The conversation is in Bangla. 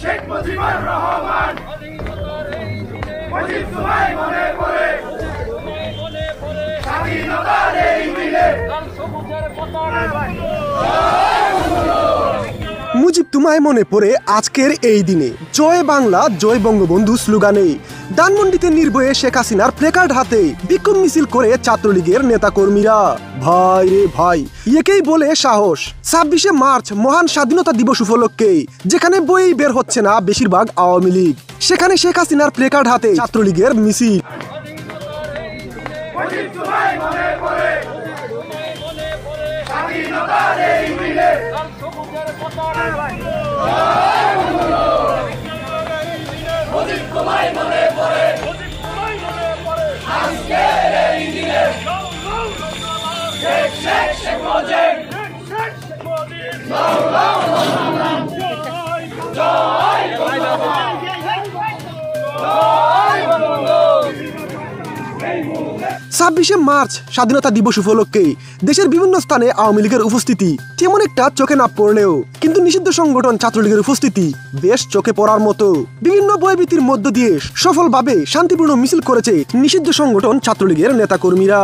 শেখ মুজিবুর রহমান মুজিব তোমায় মনে পড়ে স্বাধীনতার এই দিনে মুজিব তোমায় মনে পড়ে আজকের এই দিনে জয় বাংলা জয় বঙ্গবন্ধু স্লোগানে ধানমন্ডিতে নির্ভয়ে শেখ হাসিনার প্লেকার্ড হাতে বিক্ষোভ মিছিল করে ছাত্রলীগের নেতাকর্মীরা। ভাই রে ভাই, একেই বলে সাহস। 26শে মার্চ মহান স্বাধীনতা দিবস উপলক্ষে যেখানে বই বের হচ্ছে না বেশিরভাগ আওয়ামী লীগ, সেখানে শেখ হাসিনার প্লেকার্ড হাতে ছাত্রলীগের মিছিল। ছাব্বিশে মার্চ স্বাধীনতা দিবস উপলক্ষে দেশের বিভিন্ন স্থানে আওয়ামী লীগের উপস্থিতি তেমন একটা চোখে না পড়লেও কিন্তু নিষিদ্ধ সংগঠন ছাত্রলীগের উপস্থিতি বেশ চোখে পড়ার মতো। বিভিন্ন ভয়ভীতির মধ্য দিয়ে সফলভাবে শান্তিপূর্ণ মিছিল করেছে নিষিদ্ধ সংগঠন ছাত্রলীগের নেতাকর্মীরা।